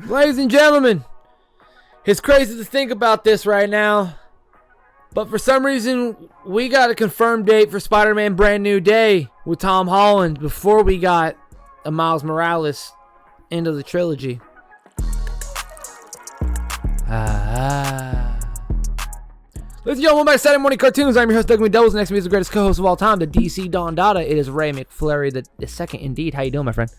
Ladies and gentlemen, it's crazy to think about this right now, but for some reason, we got a confirmed date for Spider-Man Brand New Day with Tom Holland before we got a Miles Morales end of the trilogy. Ladies and gentlemen, welcome back to Saturday Morning Cartoons. I'm your host, Doug McDoubles. Next to me is the greatest co-host of all time, the DC Don Dada. It is Ray McFlurry the second, indeed. How you doing, my friend?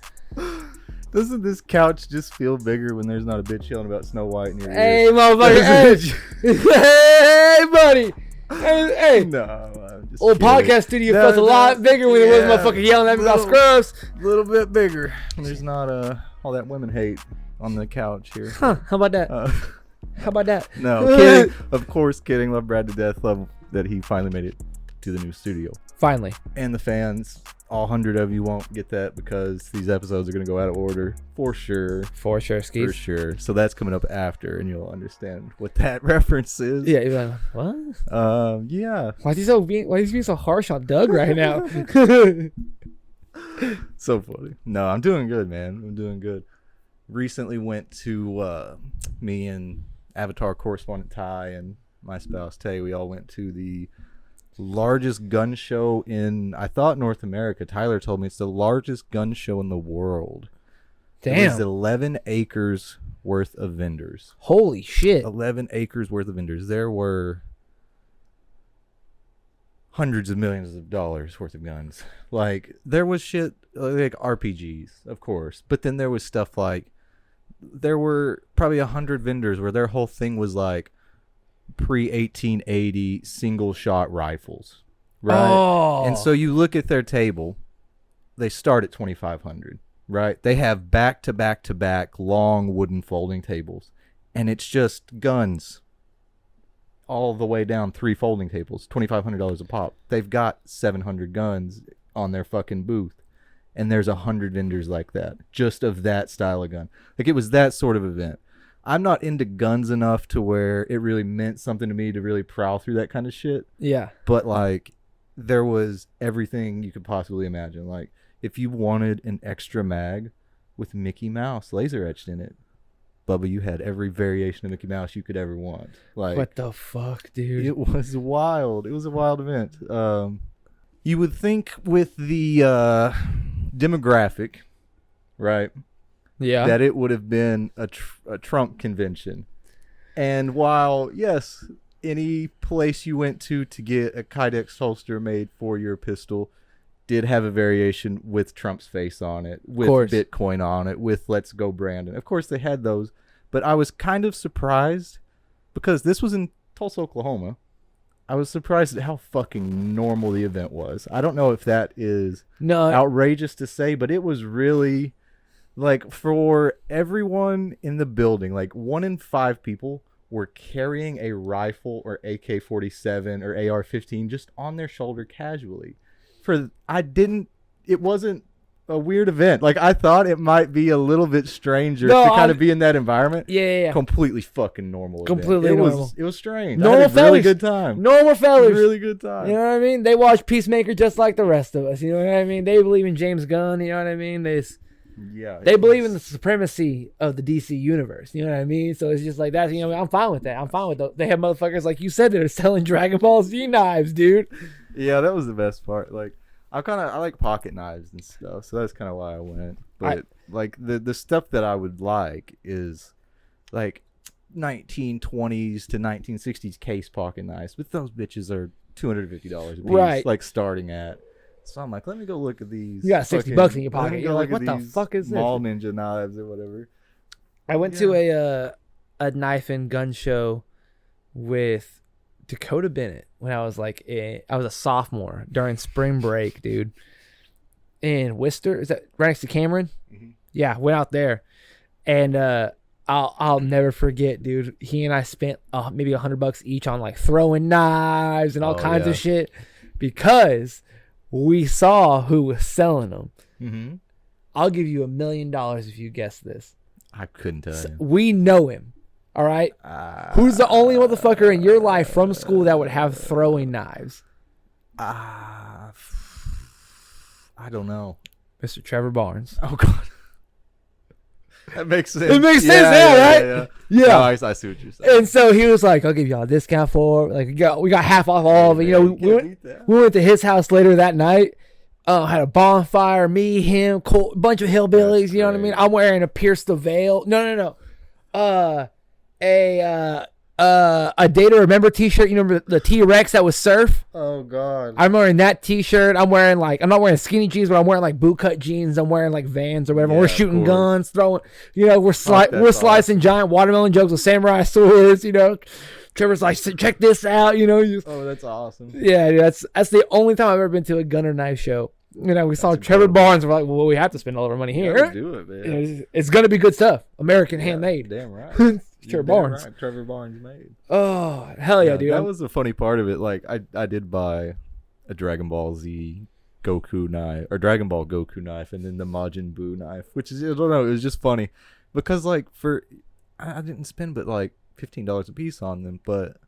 Doesn't this couch just feel bigger when there's not a bitch yelling about Snow White in your ear? Hey, motherfucker. Hey, buddy. Hey. No, I'm just Old kidding. podcast studio felt a lot bigger when there was motherfucker yelling at me about Scrubs. A little bit bigger. There's not all that women hate on the couch here. Huh, how about that? How about that? No, kidding. Of course, kidding. Love Brad to death. Love that he finally made it to the new studio. Finally. And the fans, all 100 of you won't get that because these episodes are going to go out of order. For sure. For sure, Skis. For sure. So that's coming up after, and you'll understand what that reference is. Yeah, you're like, what? Yeah. Why is he being so harsh on Doug right now? So funny. No, I'm doing good, man. I'm doing good. Recently went to me and Avatar correspondent Ty and my spouse Tay. We all went to the largest gun show in, I thought, North America. Tyler told me it's the largest gun show in the world. Damn. It was 11 acres worth of vendors. Holy shit. 11 acres worth of vendors. There were hundreds of millions of dollars worth of guns. Like, there was shit like RPGs, of course. But then there was stuff like, there were probably 100 vendors where their whole thing was like pre-1880 single shot rifles, right? Oh. And so you look at their table, they start at 2,500, right? They have back to back to back long wooden folding tables, and it's just guns all the way down 3 folding tables, $2,500 a pop. They've got 700 guns on their fucking booth. And there's 100 vendors like that, just of that style of gun. Like, it was that sort of event. I'm not into guns enough to where it really meant something to me to really prowl through that kind of shit. Yeah. But, like, there was everything you could possibly imagine. Like, if you wanted an extra mag with Mickey Mouse laser etched in it, Bubba, you had every variation of Mickey Mouse you could ever want. Like, what the fuck, dude? It was wild. It was a wild event. You would think with the demographic, right? Yeah. That it would have been a Trump convention. And while, yes, any place you went to get a Kydex holster made for your pistol did have a variation with Trump's face on it, with Bitcoin on it, with Let's Go Brandon. Of course, they had those. But I was kind of surprised because this was in Tulsa, Oklahoma. I was surprised at how fucking normal the event was. I don't know if that is outrageous to say, but it was really, like, for everyone in the building, like 1 in 5 people were carrying a rifle or AK-47 or AR-15 just on their shoulder casually. It wasn't a weird event. Like, I thought it might be a little bit stranger to kind of be in that environment. Yeah. Completely fucking normal. Completely normal. It was strange. Normal I had a really good time. Normal fellas. Really good time. You know what I mean? They watch Peacemaker just like the rest of us. You know what I mean? They believe in James Gunn. You know what I mean? They believe in the supremacy of the DC universe. You know what I mean? So it's just like that. You know, I'm fine with that. I'm fine with those. They have motherfuckers like you said that are selling Dragon Ball Z knives, dude. Yeah, that was the best part. Like, I like pocket knives and stuff, so that's kind of why I went. But like the stuff that I would like is like 1920s to 1960s case pocket knives. But those bitches are $250 a piece, right? Like starting at. So I'm like, let me go look at these. You got $60 in your pocket. You're like, what the fuck is this? Small ninja knives or whatever. I went to a knife and gun show with Dakota Bennett when I was I was a sophomore during spring break, dude. In Worcester, is that right next to Cameron? Mm-hmm. Yeah, went out there, and I'll never forget, dude. He and I spent maybe $100 each on like throwing knives and all kinds of shit because we saw who was selling them. Mm-hmm. I'll give you $1 million if you guess this. I couldn't tell you. We know him. All right. Who's the only motherfucker in your life from school that would have throwing knives? I don't know. Mr. Trevor Barnes. Oh God. That makes sense. It makes sense now, right? Yeah. No, I see what you're saying. And so he was like, "I'll give y'all a discount for like we got half off all of it." You know, we went to his house later that night. Had a bonfire, me, him, bunch of hillbillies. That's you know what I mean? I'm wearing a Pierce the Veil. No. A Day to Remember t-shirt. You remember the T-Rex that was surf? Oh God. I'm wearing that t-shirt. I'm not wearing skinny jeans, but I'm wearing like bootcut jeans. I'm wearing like Vans or whatever. Yeah, we're shooting guns, throwing. You know, we're slicing giant watermelon jugs with samurai swords. You know, Trevor's like, check this out. You know. Oh, that's awesome. Yeah, dude, that's the only time I've ever been to a gun or knife show. You know, we saw Trevor Barnes. We're like, well, we have to spend all of our money here. Gotta do it, man. It's gonna be good stuff. American handmade. Damn right. Trevor Barnes. Right. Trevor Barnes made. Oh, hell yeah, dude. That was the funny part of it. Like, I did buy a Dragon Ball Z Goku knife, or Dragon Ball Goku knife, and then the Majin Buu knife, which is, I don't know, it was just funny. Because, like, I didn't spend but, like, $15 a piece on them, but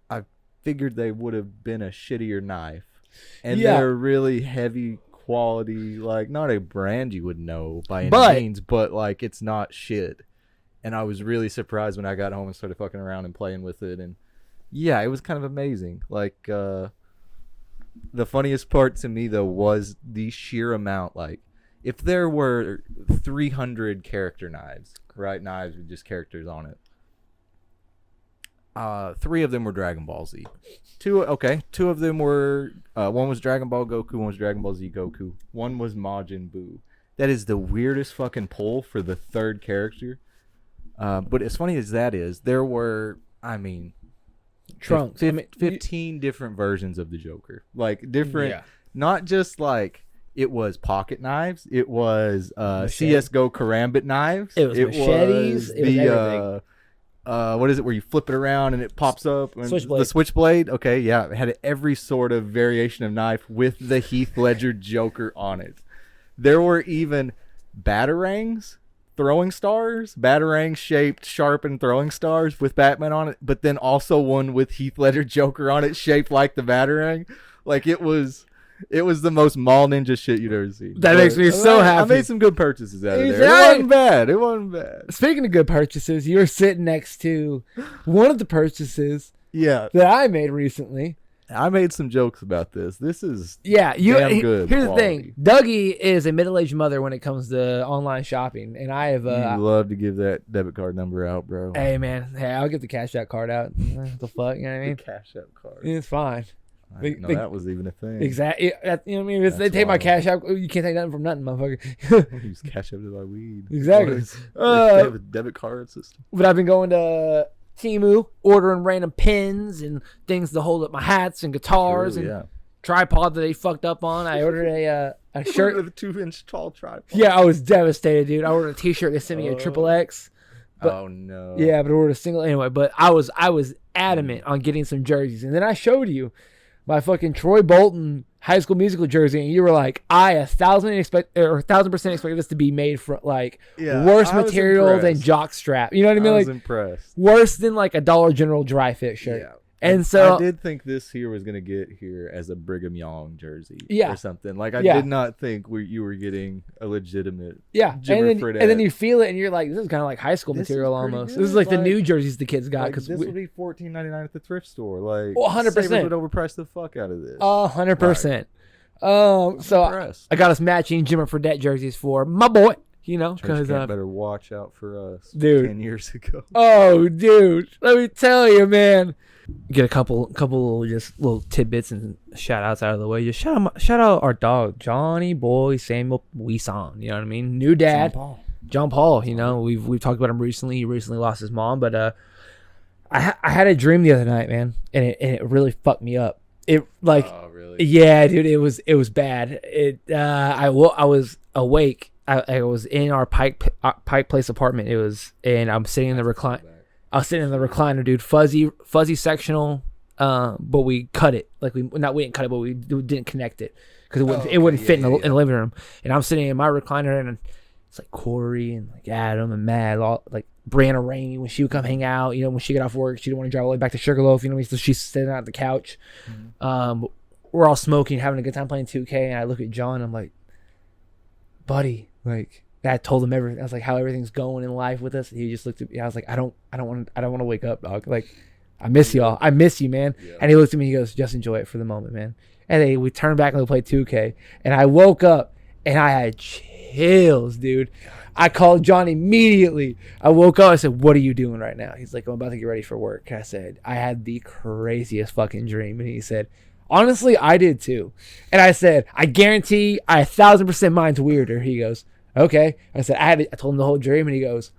I figured they would have been a shittier knife. And they're really heavy quality, like, not a brand you would know by any means, but, like, it's not shit. And I was really surprised when I got home and started fucking around and playing with it. And yeah, it was kind of amazing. Like, the funniest part to me, though, was the sheer amount. Like, if there were 300 character knives, right? Knives with just characters on it. 3 of them were Dragon Ball Z. 2 of them were, one was Dragon Ball Goku, one was Dragon Ball Z Goku. One was Majin Buu. That is the weirdest fucking pull for the 3rd character. But as funny as that is, there were, Trunks. 15 different versions of the Joker. Like, different, not just like, it was pocket knives. It was CSGO karambit knives. It was machetes. It was everything. What is it where you flip it around and it pops up? Switchblade. The switchblade? Okay, yeah. It had every sort of variation of knife with the Heath Ledger Joker on it. There were even batarangs. Throwing stars, batarang shaped sharpened throwing stars with Batman on it, but then also one with Heath Ledger Joker on it shaped like the batarang. Like, it was the most mall ninja shit you'd ever seen. That makes me so happy. I made some good purchases out of there. It wasn't bad. Speaking of good purchases, you were sitting next to one of the purchases that I made recently. I made some jokes about this. This is damn good. Here's the thing. Dougie is a middle-aged mother when it comes to online shopping, and I have. You love to give that debit card number out, bro. Hey man, I'll get the Cash App card out. What the fuck, you know what I mean? The Cash App card. It's fine. I didn't know that was even a thing. Exactly. You know what I mean? If they take my Cash App, you can't take nothing from nothing, motherfucker. Use Cash App to buy weed. Exactly. They have a debit card system. But I've been going to Temu, ordering random pins and things to hold up my hats and guitars and tripod that they fucked up on. I ordered a shirt with a 2-inch tall tripod. Yeah, I was devastated, dude. I ordered a t-shirt. They sent me a XXX. But, oh no. Yeah, but I ordered a single anyway. But I was adamant on getting some jerseys, and then I showed you my fucking Troy Bolton High School Musical jersey, and you were like, I 1,000% expect this to be made from like worse material than jockstrap. You know what I mean? I was like impressed. Worse than like a Dollar General dry fit shirt. Yeah. And so I did think this here was gonna get here as a Brigham Young jersey, or something. Like I did not think you were getting a legitimate, and then you feel it, and you're like, this is kind of like high school material almost. Good. This is like the new jerseys the kids got because this would be $14.99 at the thrift store. Like 100% would overprice the fuck out of this. 100%. So I got us matching Jimmer Fredette jerseys for my boy. You know, because better watch out for us, dude. 10 years ago. Oh, dude, let me tell you, man. Get a couple just little tidbits and shout outs out of the way. Just shout out our dog, Johnny Boy Samuel Weeson. You know what I mean? New dad, John Paul. You know, we've talked about him recently. He recently lost his mom, but I had a dream the other night, man, and it really fucked me up. It like, oh, really? Yeah, dude, it was bad. I was awake. I was in our Pike Place apartment. And I'm sitting in the recline. I was sitting in the recliner, dude. Fuzzy sectional, but we cut it. Like we didn't cut it, but we didn't connect it because it wouldn't fit in the living room. And I'm sitting in my recliner, and it's like Corey and like Adam and Matt, like Brianna Rainey when she would come hang out. You know, when she got off work, she didn't want to drive all the way back to Sugarloaf. You know, so she's sitting on the couch. Mm-hmm. We're all smoking, having a good time playing 2K, and I look at John. I'm like, buddy, like And I told him everything. I was like, how everything's going in life with us. And he just looked at me. I was like, I don't want to wake up, dog. Like, I miss y'all. I miss you, man. Yeah. And he looked at me. He goes, just enjoy it for the moment, man. And then we turned back and we played 2K. And I woke up and I had chills, dude. I called John immediately. I woke up. I said, what are you doing right now? He's like, I'm about to get ready for work. And I said, I had the craziest fucking dream. And he said, honestly, I did too. And I said, I guarantee I 1,000% mine's weirder. He goes, okay. I said, I told him the whole dream, and he goes,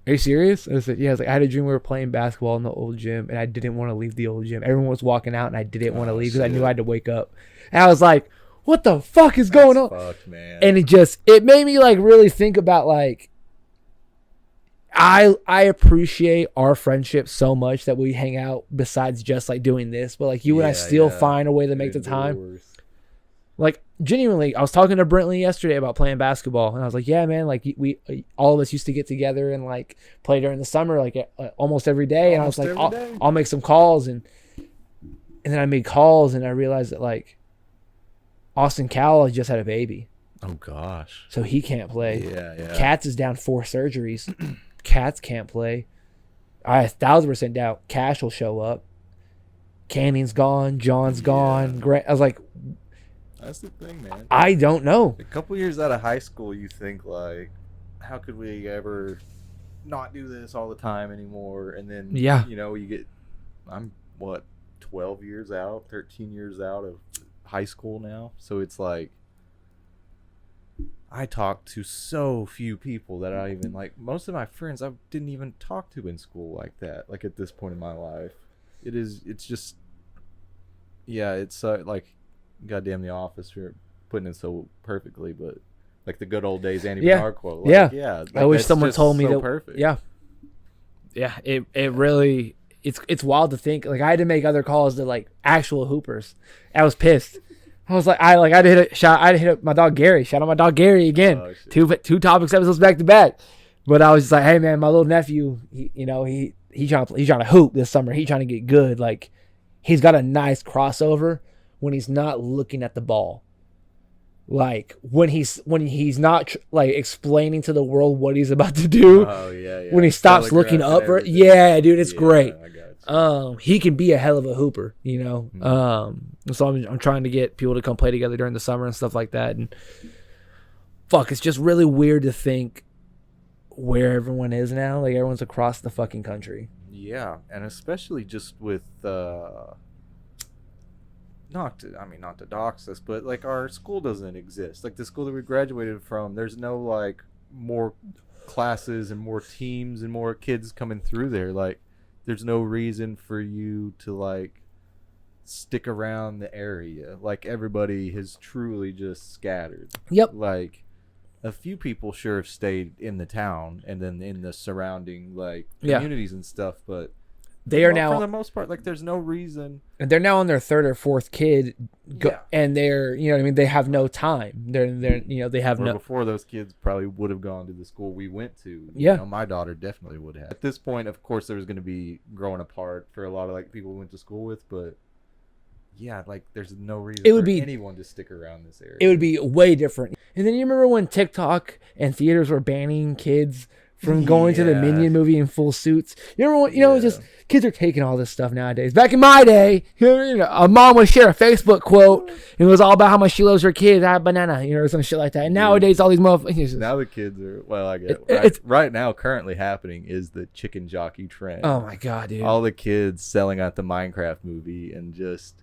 are you serious? I said, yeah. I was like, I had a dream we were playing basketball in the old gym, and I didn't want to leave the old gym. Everyone was walking out, and I didn't want to leave because I knew I had to wake up. And I was like, what the fuck is going on? Fucked, man. And it made me like really think about like, I appreciate our friendship so much that we hang out besides just like doing this, but like you and I still find a way to make the time. Like genuinely, I was talking to Brentley yesterday about playing basketball, and I was like, yeah, man, like we all of us used to get together and like play during the summer, like almost every day. And I was like, I'll make some calls, and then I made calls, and I realized that like Austin Cowell just had a baby. Oh gosh. So he can't play. Yeah. Katz is down 4 surgeries. Katz can't play. I 1,000% doubt Cash will show up. Canning's gone. John's gone. Grant. I was like, that's the thing, man. I don't know. A couple years out of high school, you think like, how could we ever not do this all the time anymore? And then, you know, I'm 12 years out, 13 years out of high school now. So it's like, I talk to so few people that I even like. Most of my friends I didn't even talk to in school like that. Like at this point in my life, it's just, yeah, it's like, goddamn The Office for putting it so perfectly, but like the good old days Andy Bernard quote. Like, yeah. Like, I wish someone told me that. Perfect. Yeah. It really, it's wild to think. Like I had to make other calls to like actual hoopers. I was pissed. I was like, I had to hit up my dog Gary. Shout out my dog Gary again. Oh, two topics episodes back to back. But I was just like, hey man, my little nephew, he's trying to hoop this summer. He's trying to get good. Like he's got a nice crossover when he's not looking at the ball. Like when he's not like explaining to the world what he's about to do. Oh yeah. When he stops looking up, dude, it's great. He can be a hell of a hooper, you know. Mm-hmm. So I'm trying to get people to come play together during the summer and stuff like that. And fuck, it's just really weird to think where everyone is now. Like everyone's across the fucking country. Yeah, and especially just with not to dox us, but like our school doesn't exist. Like the school that we graduated from, there's no like more classes and more teams and more kids coming through there. Like there's no reason for you to like stick around the area. Like everybody has truly just scattered. Yep. Like a few people sure have stayed in the town and then in the surrounding like communities and stuff, but they are now, for the most part, like there's no reason. And they're now on their 3rd or 4th kid, and they're, you know what I mean, they have no time. They're you know, they have no. Before those kids probably would have gone to the school we went to. Yeah. You know, my daughter definitely would have. At this point, of course, there was going to be growing apart for a lot of like people we went to school with, but yeah, like there's no reason for anyone to stick around this area. It would be way different. And then you remember when TikTok and theaters were banning kids from going to the Minion movie in full suits? You remember when, you know, just kids are taking all this stuff nowadays. Back in my day, you know, a mom would share a Facebook quote and it was all about how much she loves her kids, banana, you know, or some shit like that. And nowadays, all these motherfuckers. Now the kids are, well, I get right now, currently happening is the chicken jockey trend. Oh my God, dude. All the kids selling out the Minecraft movie and just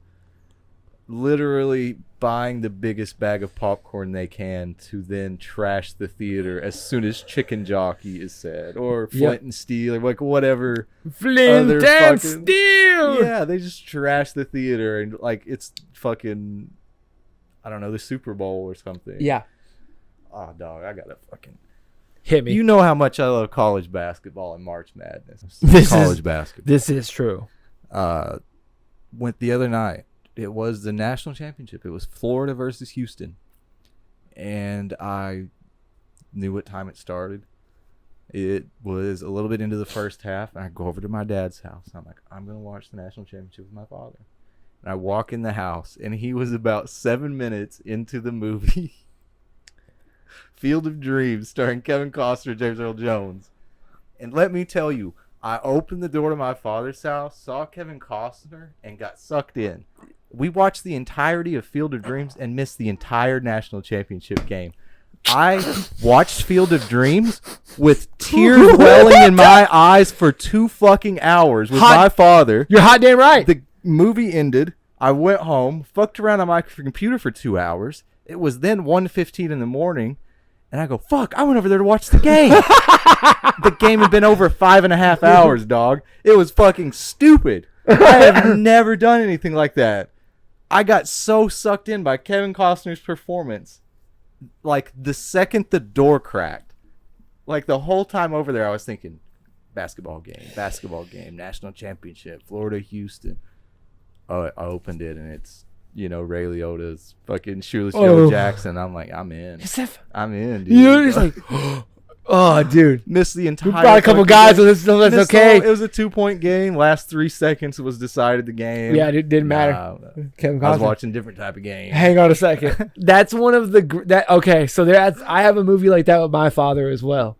literally buying the biggest bag of popcorn they can to then trash the theater as soon as chicken jockey is said, or Flint and Steel, or like whatever. Flint and Steel. Yeah, they just trash the theater and like it's fucking, I don't know, the Super Bowl or something. Yeah. Oh, dog, I gotta fucking hit me. You know how much I love college basketball and March Madness. Basketball. This is true. Went the other night. It was the national championship. It was Florida versus Houston. And I knew what time it started. It was a little bit into the first half. And I go over to my dad's house. I'm like, I'm going to watch the national championship with my father. And I walk in the house. And he was about 7 minutes into the movie. Field of Dreams, starring Kevin Costner, James Earl Jones. And let me tell you, I opened the door to my father's house, saw Kevin Costner, and got sucked in. We watched the entirety of Field of Dreams and missed the entire national championship game. I watched Field of Dreams with tears welling in my eyes for 2 fucking hours with my father. You're hot damn right. The movie ended. I went home, fucked around on my computer for 2 hours. It was then 1:15 in the morning. And I go, fuck, I went over there to watch the game. The game had been over 5.5 hours, dog. It was fucking stupid. I have never done anything like that. I got so sucked in by Kevin Costner's performance. Like, the second the door cracked, like, the whole time over there, I was thinking, basketball game, national championship, Florida, Houston. Oh, I opened it, and it's, you know, Ray Liotta's fucking Shoeless Joe Jackson. I'm like, I'm in. I'm in, dude. You're just like, oh, dude. Missed the entire. We brought a couple guys, so that's okay. It was a 2-point game. Last 3 seconds was decided the game. Yeah, it didn't matter. Kevin Costner. I was watching different type of game. Hang on a second. That's one of the okay. So I have a movie like that with my father as well.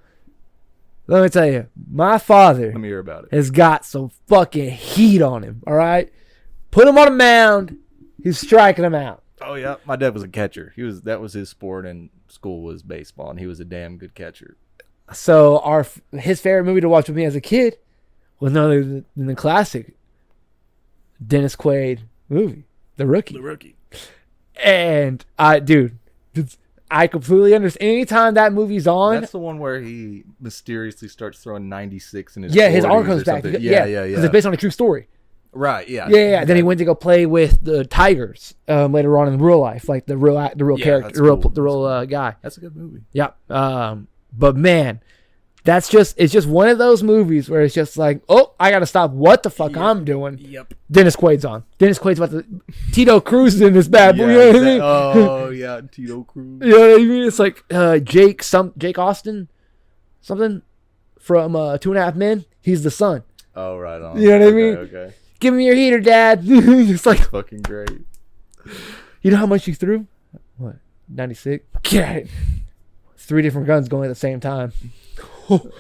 Let me tell you, my father. Let me hear about it. Has got some fucking heat on him. All right, put him on a mound. He's striking him out. Oh yeah, my dad was a catcher. That was his sport in school was baseball, and he was a damn good catcher. So his favorite movie to watch with me as a kid was none other than the classic Dennis Quaid movie, The Rookie. And I completely understand. Anytime that movie's on, that's the one where he mysteriously starts throwing 96 in his his arm comes back. Yeah, because it's based on a true story. Right. Yeah. Yeah. Then he went to go play with the Tigers later on in real life, like the real character, the real guy. That's a good movie. Yeah. But man, it's just one of those movies where it's just like, oh, I gotta stop what the fuck I'm doing. Yep. Dennis Quaid's on. Dennis Quaid's about to Tito Cruz is in this bad boy. Yeah, You know what I mean? Oh yeah, Tito Cruz. You know what I mean? It's like Jake Austin, something from 2.5 Men. He's the son. Oh right on. You know what I mean? Okay. Give me your heater, Dad. It's like that's fucking great. You know how much you threw? What? 96? Yeah. 3 different guns going at the same time.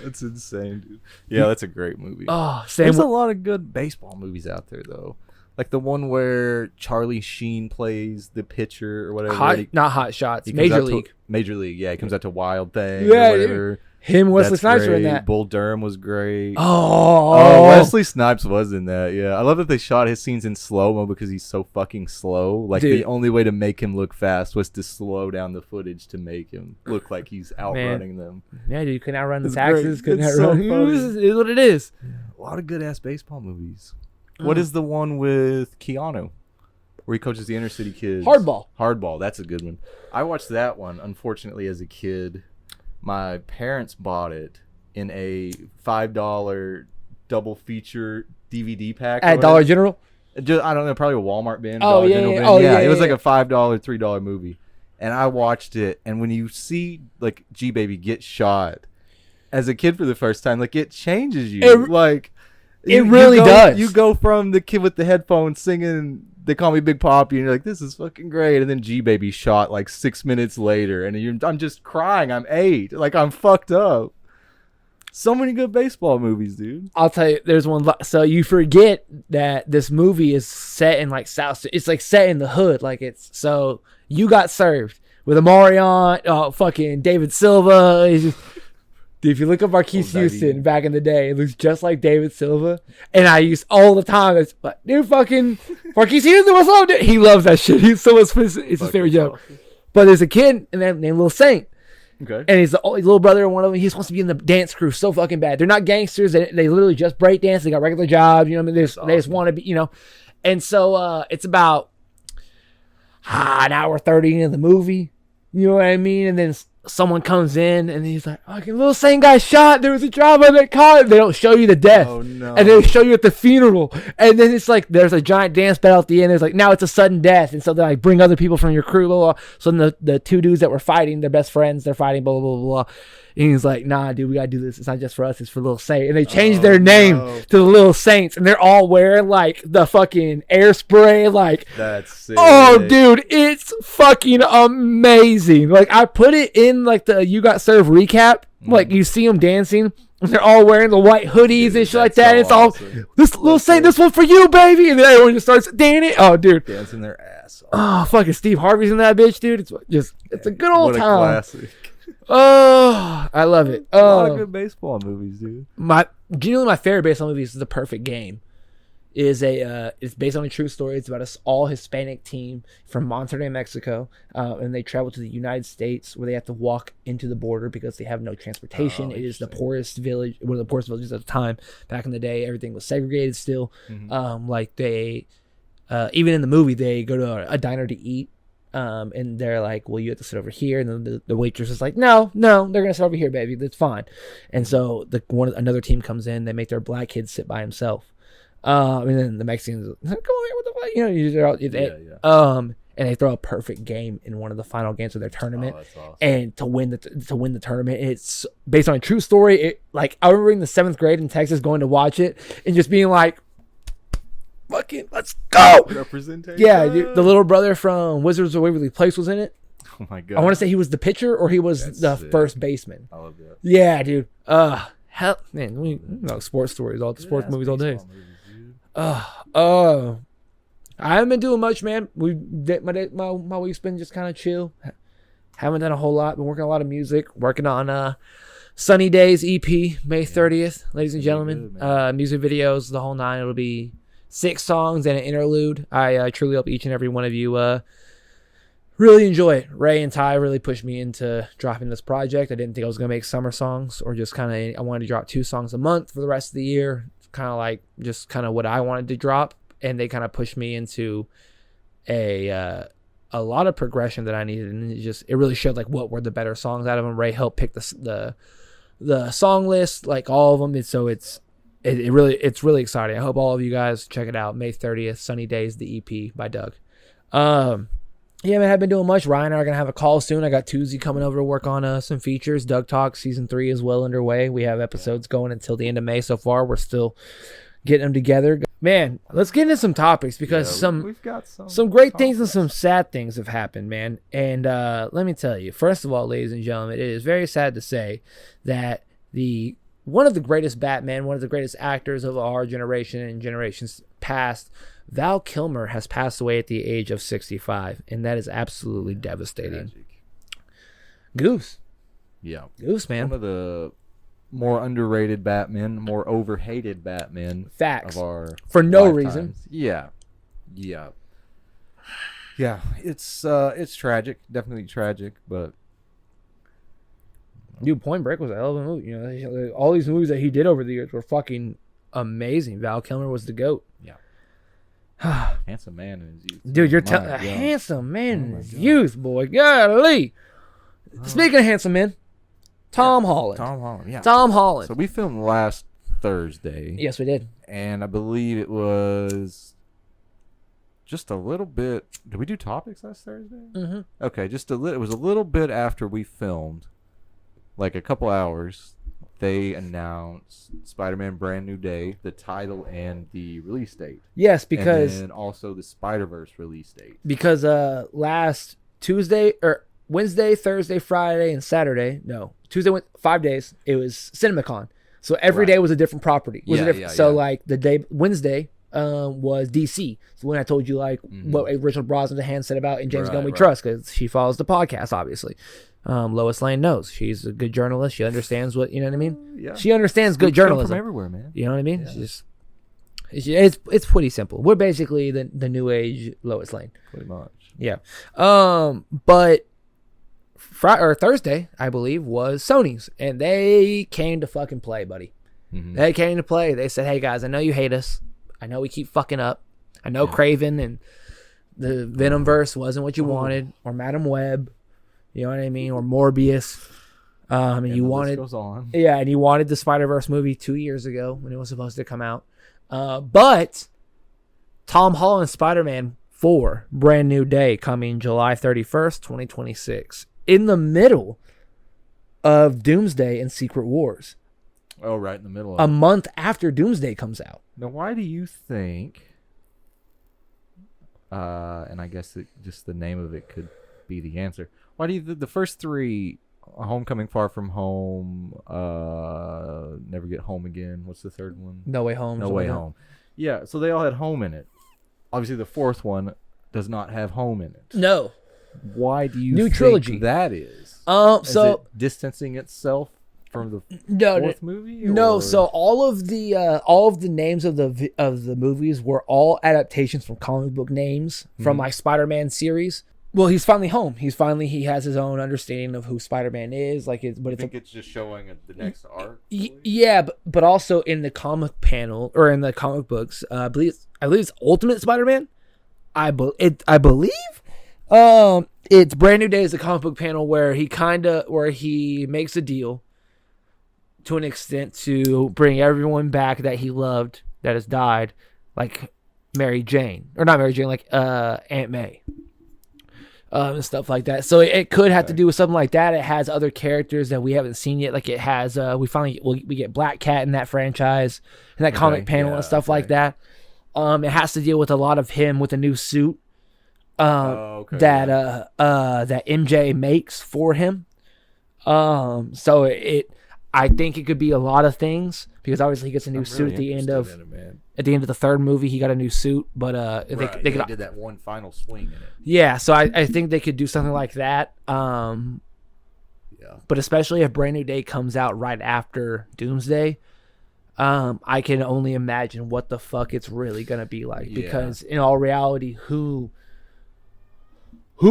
That's insane, dude. Yeah, that's a great movie. Oh, there's a lot of good baseball movies out there, though. Like the one where Charlie Sheen plays the pitcher or whatever. Not Hot Shots. Major League. Major League, yeah. He comes out to Wild Thing yeah, or whatever. Him, Wesley Snipes were in that. Bull Durham was great. Oh, Wesley Snipes was in that, yeah. I love that they shot his scenes in slow-mo because he's so fucking slow. Like, the only way to make him look fast was to slow down the footage to make him look like he's outrunning them. Yeah, dude, you couldn't outrun the taxes. Couldn't outrun. It is what it is. Yeah, a lot of good-ass baseball movies. What is the one with Keanu? Where he coaches the inner city kids? Hardball, that's a good one. I watched that one, unfortunately, as a kid. My parents bought it in a $5 double feature DVD pack. At Dollar General? I don't know, probably a Walmart bin. Oh, Dollar yeah, General yeah. bin. Oh, yeah. It was like a $5, $3 movie. And I watched it. And when you see, like, G-Baby get shot as a kid for the first time, like, it changes you. It really does. You go from the kid with the headphones singing They Call Me Big Papi, and you're like, this is fucking great. And then G-Baby shot like 6 minutes later, and I'm just crying. I'm 8. Like, I'm fucked up. So many good baseball movies, dude. I'll tell you, there's one. So you forget that this movie is set in like South. It's like set in the hood. Like so you got served with Amarion, fucking David Silva. It's just, dude, if you look up Marquise Houston back in the day, it looks just like David Silva. And I use all the time. It's like, dude, fucking Marquise Houston, what's up, dude? He loves that shit. He's so much. It's his favorite joke. But there's a kid named Little Saint. Okay. And he's the little brother of one of them. He's supposed to be in the dance crew so fucking bad. They're not gangsters. They literally just break dance. They got regular jobs. You know what I mean? They just want to be, you know. And so it's about an hour 30 into the movie. You know what I mean? And then someone comes in and he's like, "Okay, Little Saint got shot. There was a drama that caught." They don't show you the death. Oh no! And they show you at the funeral. And then it's like there's a giant dance battle at the end. It's like now it's a sudden death, and so they like bring other people from your crew. Blah, blah, blah. So then the 2 dudes that were fighting, they're best friends. They're fighting. Blah blah blah blah. And he's like, nah, dude, we gotta do this. It's not just for us, it's for Little Saint. And they changed their name to the Little Saints, and they're all wearing like the fucking air spray. Like, that's sick. Oh, dude, it's fucking amazing. Like, I put it in like the You Got Served recap. Like, you see them dancing, and they're all wearing the white hoodies and shit like that. And it's all, this Little Saint, this one for you, baby. And then everyone just starts dancing. Oh, dude. Dancing their ass off. Oh, fucking Steve Harvey's in that bitch, dude. It's a good old what a time. Classic. Oh, I love it. A lot of good baseball movies, dude. Genuinely my favorite baseball movie is The Perfect Game. It's based on a true story. It's about an all Hispanic team from Monterrey, Mexico, and they travel to the United States where they have to walk into the border because they have no transportation. It is the poorest village, one of the poorest villages at the time. Back in the day, everything was segregated still. Like they, even in the movie, they go to a diner to eat, and they're like, "Well, you have to sit over here," and then the waitress is like, "No, they're gonna sit over here, baby. That's fine." And so another team comes in. They make their black kid sit by himself. And then the Mexicans, come on here, what the fuck? And they throw a perfect game in one of the final games of their tournament. That's awesome. And to win the tournament, it's based on a true story. I remember in the 7th grade in Texas going to watch it and just being like, "Fucking, let's go!" Representation. Yeah, dude, the little brother from Wizards of Waverly Place was in it. Oh my god! I want to say he was the pitcher or he was the first baseman. I love that. Yeah, dude. Hell, man, we know sports stories, all the sports movies all day. I haven't been doing much, man. My week's been just kind of chill. Haven't done a whole lot. Been working on a lot of music. Working on Sunny Days EP, May 30th, ladies and gentlemen. Good, music videos, the whole 9. It'll be 6 songs and an interlude. I truly hope each and every one of you really enjoy it. Ray and Ty really pushed me into dropping this project. I didn't think I was gonna make summer songs or just kind of. I wanted to drop 2 songs a month for the rest of the year. Kind of like just kind of what I wanted to drop, and they kind of pushed me into a lot of progression that I needed, and it really showed like what were the better songs out of them. Ray helped pick the song list, like all of them, and so it's really exciting. I hope all of you guys check it out. May 30th, Sunny Days, the EP by Doug. Yeah, man, I've been doing much. Ryan and I are going to have a call soon. I got Tuesday coming over to work on some features. Doug Talk Season 3 is well underway. We have episodes going until the end of May so far. We're still getting them together. Man, let's get into some topics because we've got some great things and some sad things have happened, man. And let me tell you, first of all, ladies and gentlemen, it is very sad to say that one of the greatest Batman, one of the greatest actors of our generation and generations past, Val Kilmer, has passed away at the age of 65, and that is absolutely devastating. Tragic. Goose. Yeah. Goose, man. One of the more underrated Batman, more overhated Batman. Facts. Of our for no lifetimes. reason. Yeah. It's tragic, definitely tragic, but Dude, Point Break was a hell of a movie. You know, all these movies that he did over the years were fucking amazing. Val Kilmer was the GOAT. Yeah. Handsome man in his youth. Dude, you're telling a handsome man in his youth, boy. Golly. Speaking of handsome men, Tom Holland. Tom Holland. So we filmed last Thursday. Yes, we did. And I believe it was just a little bit. Did we do topics last Thursday? Mm-hmm. Okay, it was a little bit after we filmed, like a couple hours. They announced Spider-Man Brand New Day, the title and the release date. Yes, because... And also the Spider-Verse release date. Because last Tuesday, or Wednesday, Thursday, Friday, and Saturday, no, Tuesday went 5 days, it was CinemaCon. So every day was a different property. Like the day, Wednesday was DC. So when I told you like what Rachel Brosnahan said about and James Gunn we trust, because she follows the podcast, obviously. Lois Lane knows she's a good journalist. She understands what, you know what I mean? Yeah. She understands good journalism from everywhere, man. You know what I mean? Yeah. It's pretty simple. We're basically the new age Lois Lane. Pretty much. Yeah. But Thursday, I believe, was Sony's, and they came to fucking play, buddy. Mm-hmm. They came to play. They said, "Hey guys, I know you hate us. I know we keep fucking up. I know Craven and the Venomverse wasn't what you wanted, or Madam Web. You know what I mean? Or Morbius. And you wanted, goes on. Yeah, and you wanted the Spider-Verse movie 2 years ago when it was supposed to come out. But Tom Holland Spider-Man 4, Brand New Day, coming July 31st, 2026. In the middle of Doomsday and Secret Wars. Oh, right in the middle of A it. month after Doomsday comes out. Now, why do you think, and I guess just the name of it could be the answer, why do you think the first three, Homecoming, Far From Home, Never Get Home Again, what's the third one? No Way Home. No Way Home. Yeah, so they all had home in it. Obviously, the fourth one does not have home in it. No. Why do you New think trilogy. that is? Is So it distancing itself from the fourth movie? No, or? so all of the names of the movies were all adaptations from comic book names from like Spider-Man series. Well, he's finally home. He has his own understanding of who Spider-Man is. Like it's, but it's just showing the next arc. Yeah, but also in the comic panel or in the comic books, I believe it's Ultimate Spider-Man. I believe. It's Brand New Day is a comic book panel where he makes a deal to an extent to bring everyone back that he loved that has died, like Mary Jane, or not Mary Jane, like Aunt May. And stuff like that. So it could have to do with something like that. It has other characters that we haven't seen yet. Like it has, we get Black Cat in that franchise, in that comic panel and stuff like that. It has to deal with a lot of him with a new suit that MJ makes for him. I think it could be a lot of things because obviously he gets a new suit at the end of the third movie. He got a new suit, but they did that one final swing in it. Yeah, so I think they could do something like that. But especially if Brand New Day comes out right after Doomsday, I can only imagine what the fuck it's really gonna be like. Because in all reality, who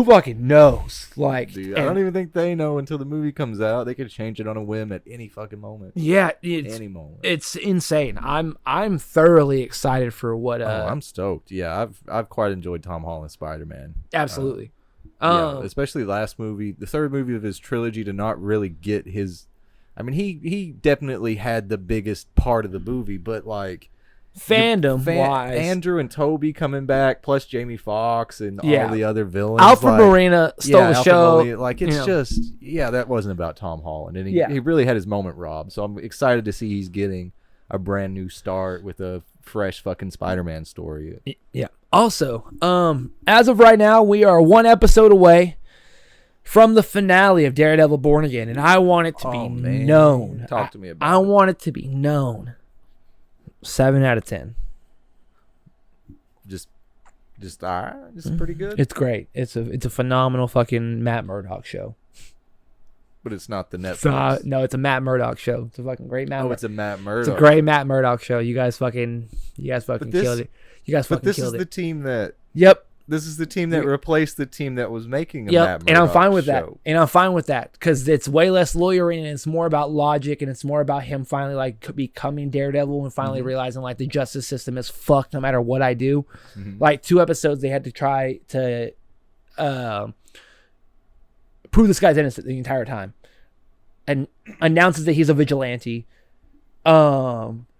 fucking knows? Like, dude, I don't even think they know until the movie comes out. They could change it on a whim at any fucking moment. Yeah, any moment. It's insane. I'm thoroughly excited for what. I'm stoked. Yeah, I've quite enjoyed Tom Holland's Spider-Man. Absolutely. Especially last movie, the third movie of his trilogy, to not really get his. I mean, he definitely had the biggest part of the movie, but like. Fandom-wise, Andrew and Toby coming back, plus Jamie Foxx and all the other villains. Alfred Molina stole the show. That wasn't about Tom Holland, and he really had his moment robbed. So I'm excited to see he's getting a brand new start with a fresh fucking Spider-Man story. Yeah. Also, as of right now, we are one episode away from the finale of Daredevil Born Again, and I want it to be known. Talk to me about it. I want it to be known. 7 out of 10. Just all right. Just pretty good. It's great. It's a phenomenal fucking Matt Murdock show. But it's not the Netflix. No, it's a Matt Murdock show. It's a fucking great Matt. It's a Matt Murdock. It's a great Matt Murdock show. You guys fucking killed it. You guys fucking killed it. But this is the team that. Yep. This is the team that replaced the team that was making Matt Murdock and I'm fine with show. that. And I'm fine with that because it's way less lawyering and it's more about logic and it's more about him finally like becoming Daredevil and finally realizing like the justice system is fucked no matter what I do. Like 2 episodes they had to try to prove this guy's innocent the entire time, and announces that he's a vigilante.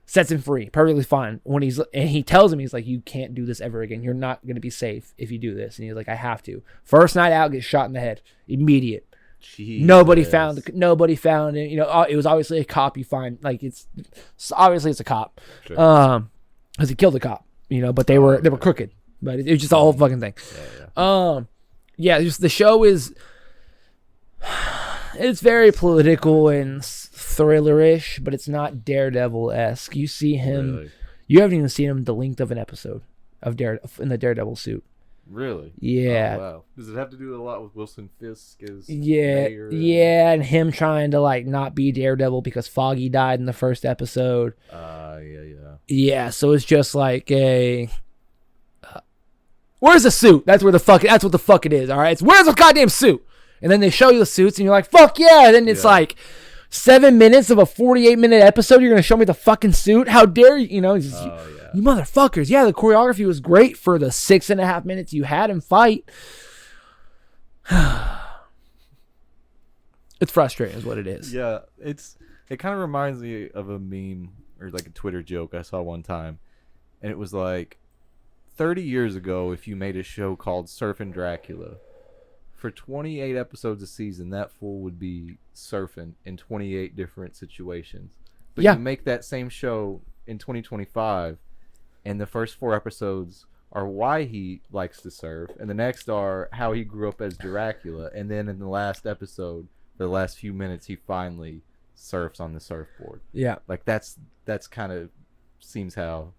Sets him free, perfectly fine. And he tells him, he's like, you can't do this ever again. You're not going to be safe if you do this. And he's like, I have to. First night out, gets shot in the head. Immediate. Jesus. Nobody found it. You know, it was obviously a cop. You find like it's obviously it's a cop. Sure. Because he killed a cop. You know, but they were crooked. But it was just a whole fucking thing. Just the show is. It's very political and thriller-ish, but it's not Daredevil-esque. You see him... Really? You haven't even seen him the length of an episode of in the Daredevil suit. Really? Yeah. Oh, wow. Does it have to do a lot with Wilson Fisk as mayor? Yeah, and him trying to like not be Daredevil because Foggy died in the first episode. Yeah, so it's just like a... where's the suit? That's what the fuck it is, all right? It's where's the goddamn suit? And then they show you the suits, and you're like, fuck yeah. And then it's like 7 minutes of a 48-minute episode. You're going to show me the fucking suit? How dare you? You know, you motherfuckers. Yeah, the choreography was great for the 6.5 minutes you had him fight. It's frustrating is what it is. Yeah, it kind of reminds me of a meme or like a Twitter joke I saw one time. And it was like, 30 years ago, if you made a show called Surfing Dracula, For 28 episodes a season, that fool would be surfing in 28 different situations. But Yeah. you make that same show in 2025, and the first 4 episodes are why he likes to surf, and the next are how he grew up as Dracula, and then in the last episode, for the last few minutes, he finally surfs on the surfboard. Yeah. Like that's kind of seems how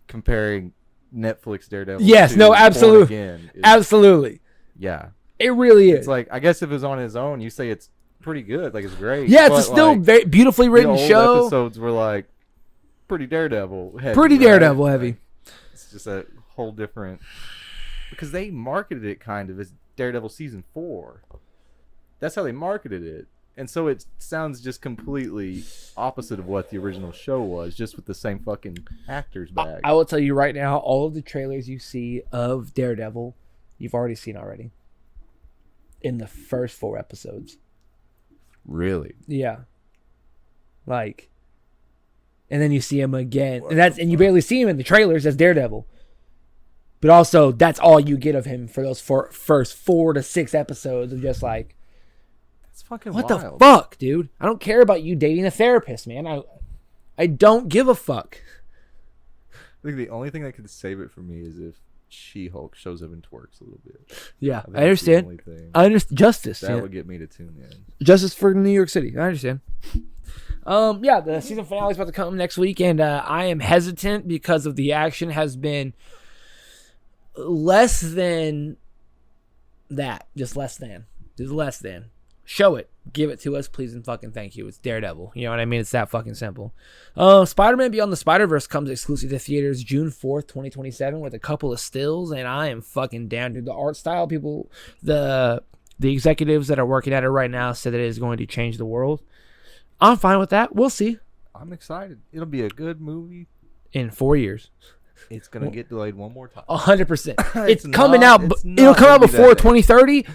comparing Netflix Daredevil. Yes, to no, Born absolutely. Again is, Absolutely. yeah. It really is. It's like, I guess if it was on his own, you say it's pretty good, like it's great. Yeah, but it's a still like, very beautifully written the old show. episodes were like pretty Daredevil heavy. Pretty Daredevil heavy. Like, it's just a whole different, because they marketed it kind of as Daredevil season 4. That's how they marketed it, and so it sounds just completely opposite of what the original show was, just with the same fucking actors back. I will tell you right now, all of the trailers you see of Daredevil, you've already seen already. In the first 4 episodes. Really? Yeah. Like, and then you see him again, and you barely see him in the trailers as Daredevil. But also, that's all you get of him for those first 4 to 6 episodes of just like, That's fucking what wild. the fuck, dude? I don't care about you dating a therapist, man. I don't give a fuck. I think the only thing that could save it for me is if She-Hulk shows up and twerks a little bit. Yeah, think I understand. that's the only thing. I understand. Justice. That Yeah. would get me to tune in. Justice for New York City. I understand. Yeah, the season finale is about to come next week, and I am hesitant because of the action has been less than that. Just less than. Show it. Give it to us, please, and fucking thank you. It's Daredevil. You know what I mean? It's that fucking simple. Spider-Man Beyond the Spider-Verse comes exclusive to theaters June 4th, 2027 with a couple of stills, and I am fucking down, dude. The art style, people, the executives that are working at it right now said that it is going to change the world. I'm fine with that. We'll see. I'm excited. It'll be a good movie. In 4 years. It's going to get delayed one more time. 100%. It's It's coming not- out. it's It'll not come out gonna be before that bad. 2030,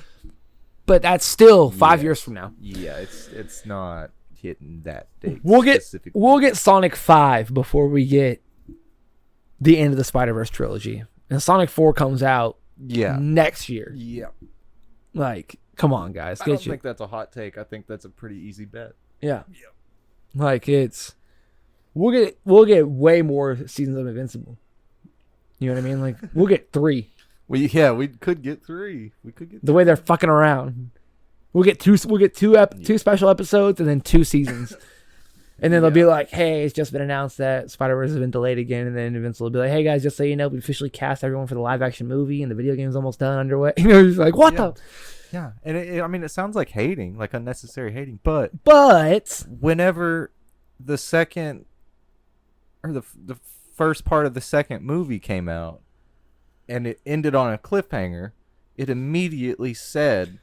but that's still 5 years from now. Yeah, it's not hitting that date. We'll get specifically. Sonic 5 before we get the end of the Spider-Verse trilogy. And Sonic 4 comes out next year. Yeah. Like, come on, guys. I don't think that's a hot take. I think that's a pretty easy bet. Yeah. Like, we'll get way more seasons of Invincible. You know what I mean? Like, we'll get 3. We could get 3. We could get The way they're fucking around. We'll get two special episodes and then 2 seasons. And then they'll be like, hey, it's just been announced that Spider-Verse has been delayed again. And then Invincible will be like, hey, guys, just so you know, we officially cast everyone for the live-action movie, and the video game's almost done underway. You know, it's like, what the? Yeah, and it sounds like hating, like unnecessary hating. But whenever the second or the first part of the second movie came out, and it ended on a cliffhanger, it immediately said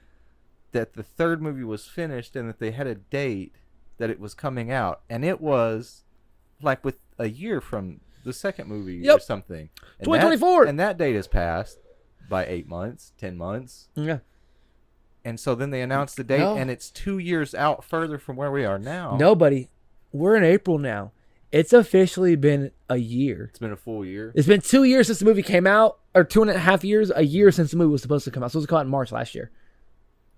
that the third movie was finished and that they had a date that it was coming out, and it was like with a year from the second movie or something. And 2024. And that date has passed by 8 months, 10 months. Yeah. And so then they announced the date, and it's 2 years out further from where we are now. No, buddy. We're in April now. It's officially been a year. It's been a full year. It's been 2 years since the movie came out, or 2.5 years, a year since the movie was supposed to come out. So it was come out in March last year.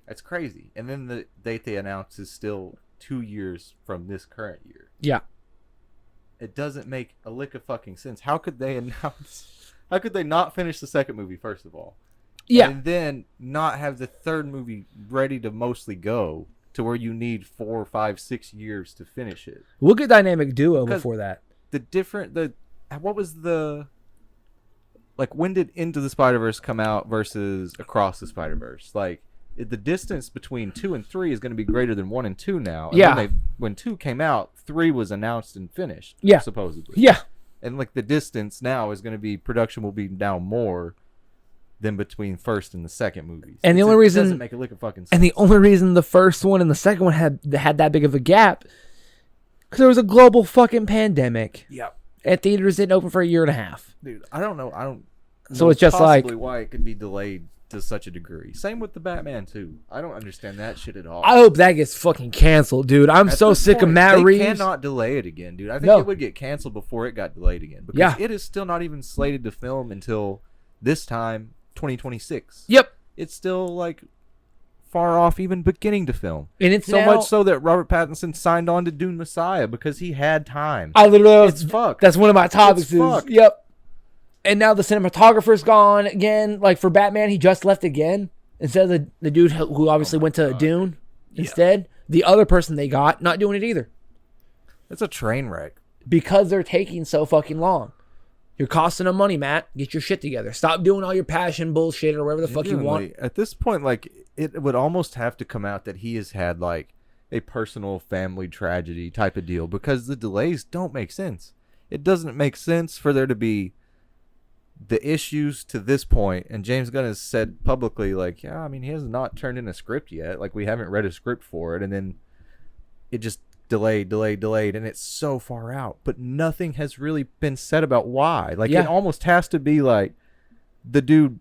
That's crazy. And then the date they announced is still 2 years from this current year. Yeah. It doesn't make a lick of fucking sense. How could they announce? How could they not finish the second movie, first of all? Yeah. And then not have the third movie ready to mostly go to where you need 4, 5, 6 years to finish it. We'll get Dynamic Duo before that. What was when did Into the Spider-Verse come out versus Across the Spider-Verse? Like, the distance between 2 and 3 is going to be greater than 1 and 2 now. And when 2 came out, 3 was announced and finished. Yeah. Supposedly. Yeah. And like the distance now is going to be, production will be now more than between first and the second movies. And the only reason it doesn't make a lick of fucking sense. And the only reason the first one and the second one had that big of a gap, because there was a global fucking pandemic. Yeah. And theaters didn't open for a year and a half. Dude, I don't know. So it's just like why it could be delayed to such a degree. Same with the Batman too. I don't understand that shit at all. I hope that gets fucking canceled, dude. I'm so sick of Matt Reeves. They cannot delay it again, dude. I think it would get canceled before it got delayed again. Because it is still not even slated to film until this time, 2026. Yep. it's still like far off even beginning to film. And it's so now, much so that Robert Pattinson signed on to Dune Messiah because he had time. I literally, it's fucked. That's one of my topics. Fucked. Yep. And now the cinematographer's gone again. Like for Batman, he just left again instead of the dude who obviously went to Dune. Instead, the other person they got not doing it either. It's a train wreck because they're taking so fucking long. You're costing them money, Matt. Get your shit together. Stop doing all your passion bullshit or whatever the fuck you want. At this point, like, it would almost have to come out that he has had, like, a personal family tragedy type of deal because the delays don't make sense. It doesn't make sense for there to be the issues to this point, and James Gunn has said publicly, like, yeah, I mean, he has not turned in a script yet. Like, we haven't read a script for it, and then it just delayed, and it's so far out. But nothing has really been said about why. Like, it almost has to be like the dude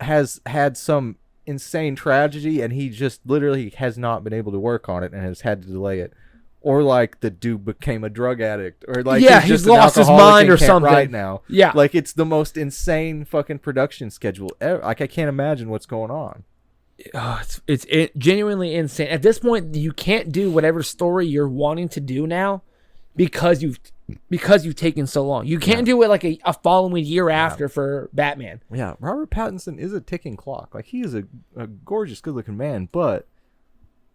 has had some insane tragedy, and he just literally has not been able to work on it and has had to delay it. Or like the dude became a drug addict, or like he's lost his mind or something right now. Yeah, like it's the most insane fucking production schedule ever. Like I can't imagine what's going on. Oh, it's genuinely insane. At this point, you can't do whatever story you're wanting to do now because you've taken so long. You can't do it like a following year after for Batman. Yeah, Robert Pattinson is a ticking clock. Like he is a gorgeous, good-looking man, but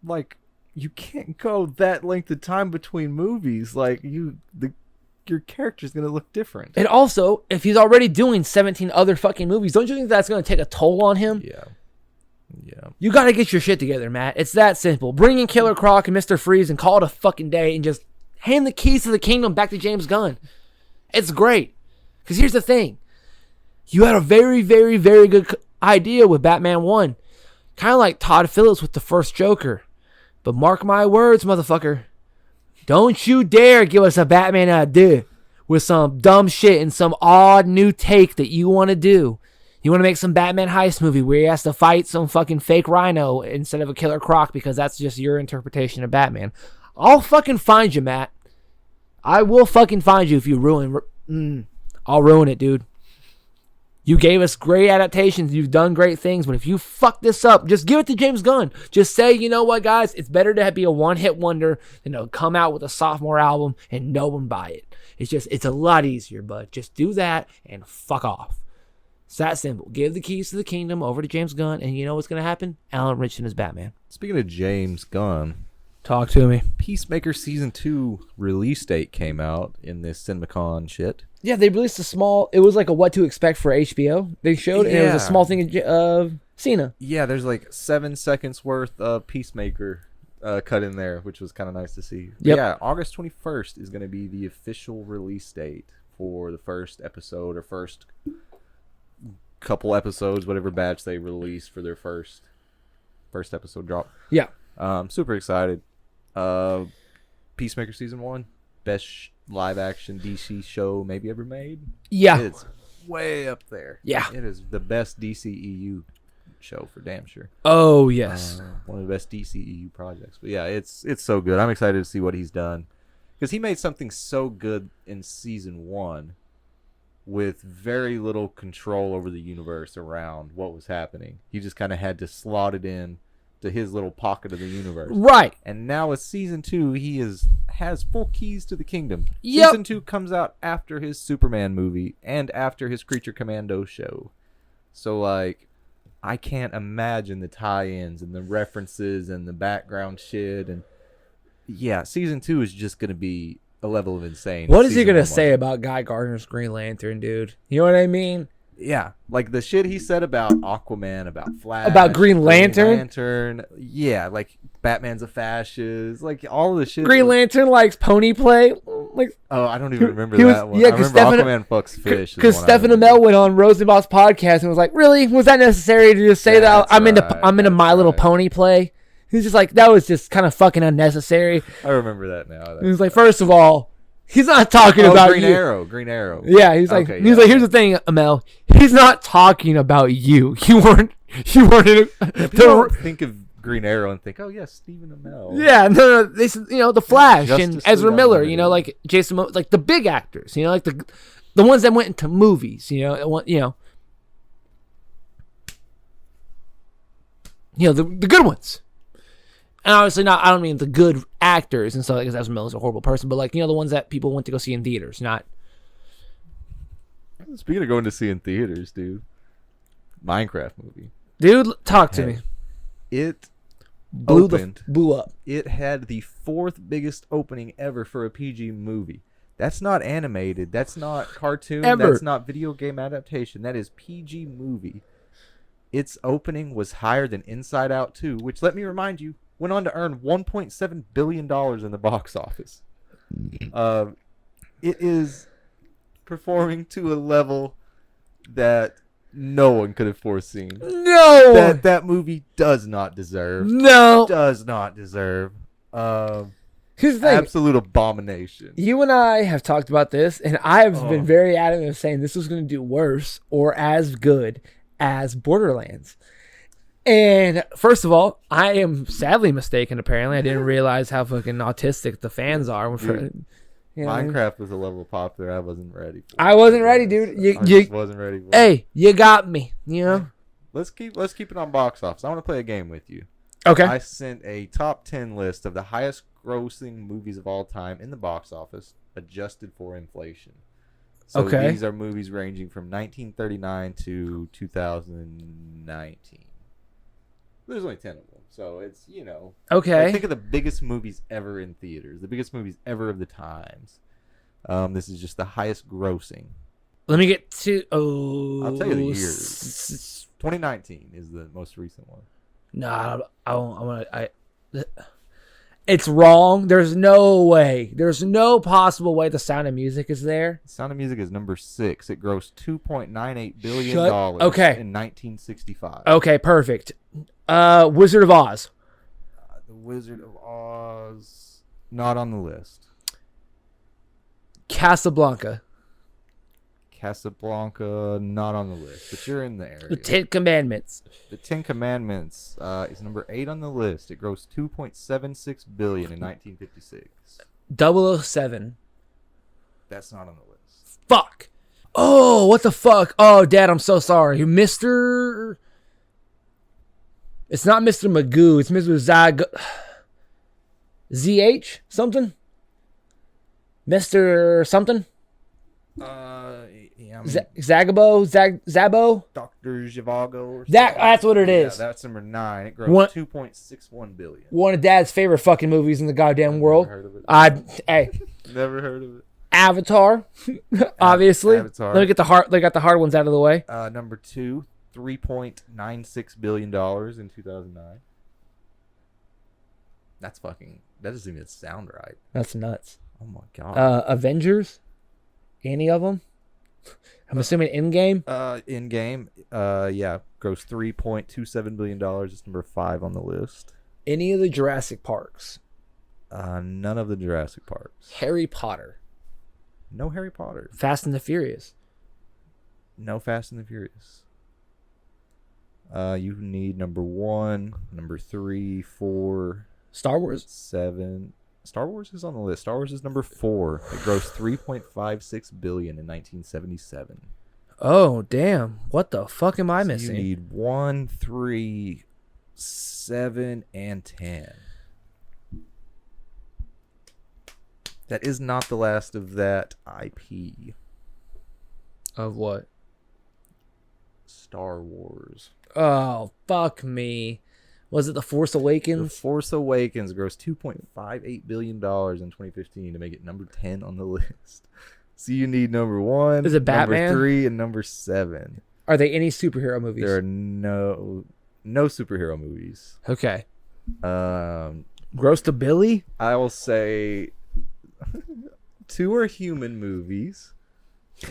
like. You can't go that length of time between movies. Like your character's gonna look different. And also, if he's already doing 17 other fucking movies, don't you think that's gonna take a toll on him? Yeah. You gotta get your shit together, Matt. It's that simple. Bring in Killer Croc and Mr. Freeze and call it a fucking day and just hand the keys to the kingdom back to James Gunn. It's great. Because here's the thing. You had a very, very, very good idea with Batman 1. Kind of like Todd Phillips with the first Joker. But mark my words, motherfucker. Don't you dare give us a Batman idea with some dumb shit and some odd new take that you want to do. You want to make some Batman heist movie where he has to fight some fucking fake rhino instead of a Killer Croc because that's just your interpretation of Batman. I'll fucking find you, Matt. I will fucking find you if you ruin... I'll ruin it, dude. You gave us great adaptations. You've done great things. But if you fuck this up, just give it to James Gunn. Just say, you know what, guys? It's better to be a one-hit wonder than to come out with a sophomore album and no one buy it. It's a lot easier, bud. Just do that and fuck off. It's that simple. Give the keys to the kingdom over to James Gunn, and you know what's going to happen? Alan Ritchson is Batman. Speaking of James Gunn. Talk to me. Peacemaker Season 2 release date came out in this CinemaCon shit. Yeah, they released it was like a what to expect for HBO. They showed, and it was a small thing of Cena. Yeah, there's like 7 seconds worth of Peacemaker cut in there, which was kind of nice to see. Yep. Yeah, August 21st is going to be the official release date for the first episode or first couple episodes, whatever batch they release for their first episode drop. Yeah. Super excited. Peacemaker Season 1, best live action DC show maybe ever made. Yeah. It's way up there. Yeah. It is the best DCEU show for damn sure. Oh, yes. One of the best DCEU projects. But yeah, it's so good. I'm excited to see what he's done. Because he made something so good in Season 1 with very little control over the universe around what was happening. He just kind of had to slot it in to his little pocket of the universe. Right. And now with Season 2, he has full keys to the kingdom. Yep. Season 2 comes out after his Superman movie and after his Creature Commando show. So, like, I can't imagine the tie-ins and the references and the background shit. And, yeah, Season 2 is just going to be a level of insane. What is he going to say about Guy Gardner's Green Lantern, dude? You know what I mean? Yeah, like the shit he said about Aquaman, about Flash, about Green Lantern. Yeah, like Batman's a fascist, like all of the shit. Green Lantern likes pony play. Like, oh, I don't even remember that one. Yeah, I remember Aquaman fucks fish. Because Stephen Amell went on Rosenbaum's podcast and was like, "Really, was that necessary to just say that I'm into My Little Pony play?" He's just like, that was just kind of fucking unnecessary. I remember that now. He was like, first of all, he's not talking about Green you. Green Arrow. Yeah, he's like, here's the thing, Amel. He's not talking about you. You weren't in People think of Green Arrow and think, oh yes, Stephen Amell. Yeah, no. This, the Flash and Ezra Miller. Unlimited. Like Jason, like the big actors. Like the ones that went into movies. the good ones. And obviously not, I don't mean the good actors and stuff like that, because Miller's a horrible person, but like, the ones that people went to go see in theaters, not. Speaking of going to see in theaters, dude, Minecraft movie. Dude, talk to me. It blew up. It had the 4th biggest opening ever for a PG movie. That's not animated. That's not cartoon. Ever. That's not video game adaptation. That is PG movie. Its opening was higher than Inside Out 2, which, let me remind you, went on to earn $1.7 billion in the box office. It is performing to a level that no one could have foreseen. No! That movie does not deserve. No! Does not deserve. Here's the thing. Absolute abomination. You and I have talked about this, and I have been very adamant of saying this was going to do worse or as good as Borderlands. And first of all, I am sadly mistaken, apparently. I didn't realize how fucking autistic the fans are. Dude, Minecraft was a level popular. I wasn't ready for. I wasn't ready, dude. I just wasn't ready for Hey, you got me, you know? Let's keep it on box office. I want to play a game with you. Okay. I sent a top 10 list of the highest grossing movies of all time in the box office, adjusted for inflation. So these are movies ranging from 1939 to 2019. There's only 10 of them, so it's, Okay. Think of the biggest movies ever in theaters, the biggest movies ever of the times. This is just the highest grossing. Let me get to. I'll tell you the years. 2019 is the most recent one. No, I won't. It's wrong. There's no way. There's no possible way The Sound of Music is there. Sound of Music is number 6. It grossed $2.98 billion in 1965. Okay, perfect. Wizard of Oz. The Wizard of Oz, not on the list. Casablanca, not on the list, but you're in the area. The Ten Commandments. The Ten Commandments is number 8 on the list. It grossed $2.76 billion in 1956. 007. That's not on the list. Fuck. Oh, what the fuck? Oh, Dad, I'm so sorry. Mr. It's not Mr. Magoo. It's Mr. ZH something? Mr. something? Yeah, Zagabo? Zabo? Dr. Zhivago or something. That's what it is. Yeah, that's number 9. It grossed $2.61 billion. One of Dad's favorite fucking movies in the goddamn world. Never heard of it. Never heard of it. Avatar, obviously. Avatar. Let me get the hard. They got the hard ones out of the way. Number 2, $3.96 billion in 2009. That doesn't even sound right. That's nuts. Oh my god. Avengers, any of them? I'm assuming Endgame. Endgame, yeah, grossed $3.27 billion. It's number 5 on the list. Any of the Jurassic Parks? None of the Jurassic Parks. Harry Potter. No Harry Potter. Fast and the Furious. No Fast and the Furious. You need number 1, number 3, 4. Star Wars. 7. Star Wars is on the list. Star Wars is number 4. It grossed $3.56 billion in 1977. Oh, damn. What the fuck am I missing? You need 1, 3, 7, and 10. That is not the last of that IP. Of what? Star Wars. Oh, fuck me. Was it The Force Awakens? The Force Awakens grossed $2.58 billion in 2015 to make it number 10 on the list. So you need number 1, is it Batman? number 3, and number 7. Are they any superhero movies? There are no superhero movies. Okay. Gross to Billy? I will say 2 are human movies.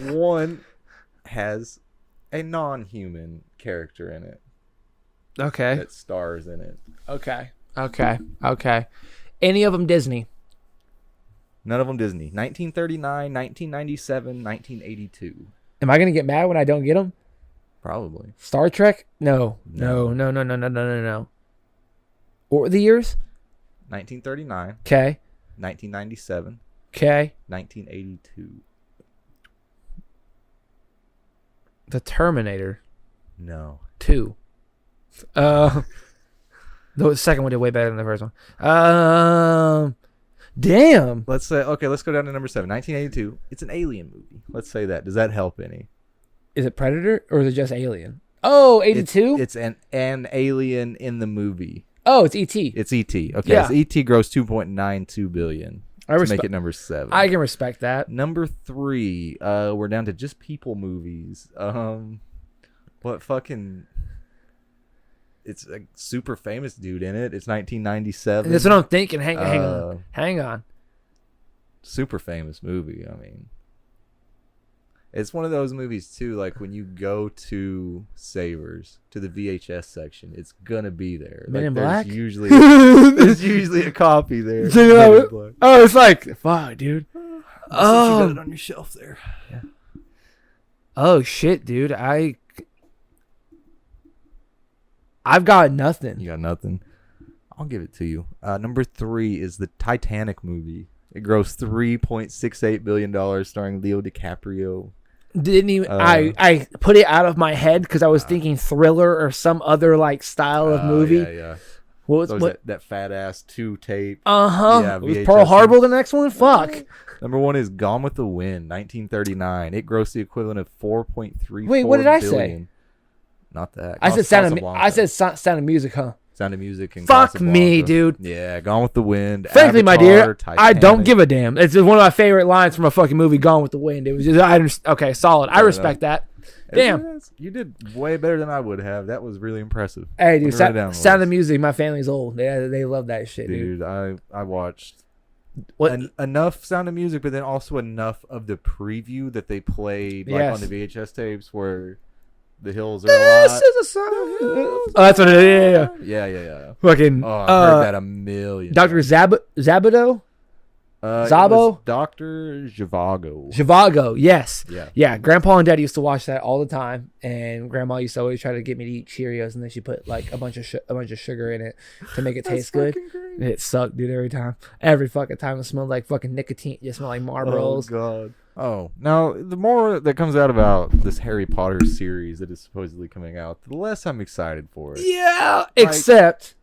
1 has a non-human character in it. Okay. That stars in it. Okay. Any of them Disney? None of them Disney. 1939, 1997, 1982. Am I going to get mad when I don't get them? Probably. Star Trek? No. What were the years? 1939. Okay. 1997. Okay. 1982. The Terminator. No. 2. The second one did way better than the first one. Damn. Let's say, okay, let's go down to number 7. 1982. It's an alien movie. Let's say that. Does that help any? Is it Predator or is it just Alien? Oh, 82? It's an alien in the movie. Oh, it's E.T. It's E.T. Okay, Yeah. so E.T. grossed $2.92 billion to make it number 7. I can respect that. Number 3, we're down to just people movies. What fucking... It's a super famous dude in it. It's 1997. That's what I'm thinking. Hang on. Super famous movie. I mean, it's one of those movies too. Like when you go to Savers to the VHS section, it's gonna be there. Men in Black. There's usually a copy there. Oh, it's like fuck, dude. You got it on your shelf there. Yeah. Oh shit, dude. I've got nothing. You got nothing? I'll give it to you. Number 3 is the Titanic movie. It grossed $3.68 billion starring Leo DiCaprio. Didn't even I put it out of my head because I was thinking thriller or some other like style of movie. Yeah. What was that fat ass 2 tape? Yeah, was Pearl Harbor the next one? Fuck. Number 1 is Gone with the Wind, 1939. It grossed the equivalent of $4.34 Wait, what did I billion. say? Not that. I said Sound of Music, huh? Sound of Music and fuck me, dude. Yeah, Gone with the Wind. Frankly, Avatar, my dear, Titanic. I don't give a damn. It's just one of my favorite lines from a fucking movie, Gone with the Wind. It was just okay, solid. I respect that. Damn, you did way better than I would have. That was really impressive. Hey, dude, Sound of Music. My family's old. They love that shit, dude. I watched what enough Sound of Music, but then also enough of the preview that they played like on the VHS tapes where. The hills are a lot. This is a song. Oh, that's what it is. Yeah. Fucking. Oh, I've heard that a million. Dr. Zabado? Zabo? Dr. Zhivago. Zhivago, yes. Yeah. Grandpa and Dad used to watch that all the time, and Grandma used to always try to get me to eat Cheerios, and then she put like a bunch of sugar in it to make it taste good. And it sucked, dude. Every fucking time it smelled like fucking nicotine. It smelled like Marlboros. Oh god. Oh, now the more that comes out about this Harry Potter series that is supposedly coming out, the less I'm excited for it. Yeah, except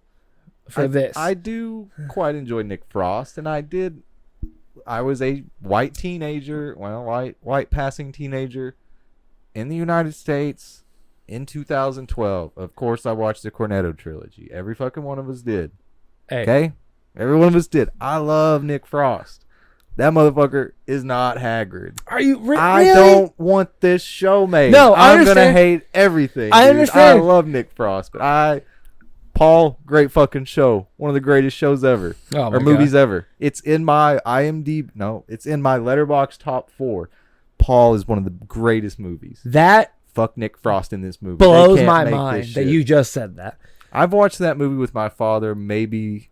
for this. I do quite enjoy Nick Frost, and I was a white teenager, white passing teenager in the United States in 2012. Of course, I watched the Cornetto trilogy. Every fucking one of us did. Hey. Okay? Every one of us did. I love Nick Frost. That motherfucker is not Hagrid. Are you really? I don't want this show made. No, I'm going to hate everything. I understand. I love Nick Frost, but Paul, great fucking show. One of the greatest shows ever. Or movies ever. It's in my IMDb. No, it's in my Letterboxd top 4. Paul is one of the greatest movies. That fuck Nick Frost in this movie. Blows my mind that you just said that. I've watched that movie with my father, maybe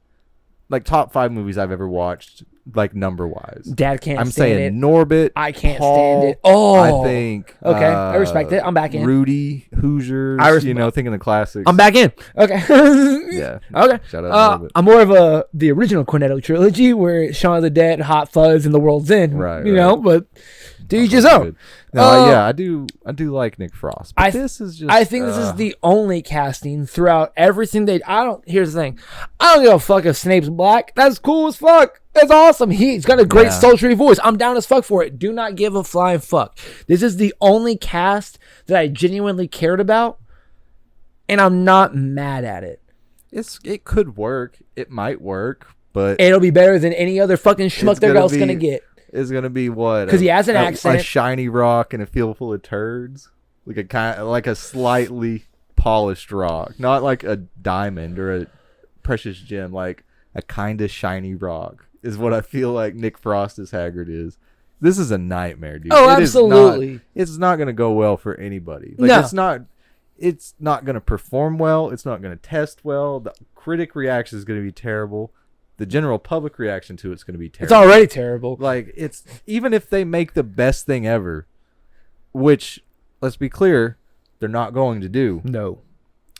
like top 5 movies I've ever watched, like number wise. Dad can't I'm stand it. saying Norbit. I can't Paul, stand it. Oh, I think. Okay, I respect it. I'm back in. Rudy, Hoosiers. Thinking the classics. I'm back in. Okay. Yeah. Okay. Shout out Norbit. I'm more of the original Cornetto trilogy where it's Shaun of the Dead, Hot Fuzz, and The World's End. Right. You know, but to each his own. Yeah, I do like Nick Frost. But this is just. I think this is the only casting throughout everything here's the thing. I don't give a fuck if Snape's black. That's cool as fuck. That's awesome. He's got a great sultry voice. I'm down as fuck for it. Do not give a flying fuck. This is the only cast that I genuinely cared about, and I'm not mad at it. It could work. It might work, but it'll be better than any other fucking schmuck they're else gonna get. It's gonna be what? Because he has an accent, a shiny rock, and a field full of turds, like a slightly polished rock, not like a diamond or a precious gem, like a kind of shiny rock. Is what I feel like Nick Frost as Hagrid is. This is a nightmare, dude. Oh, absolutely. It's not going to go well for anybody. No. It's not going to perform well. It's not going to test well. The critic reaction is going to be terrible. The general public reaction to it's going to be terrible. It's already terrible. Like, it's even if they make the best thing ever, which, let's be clear, they're not going to do. No.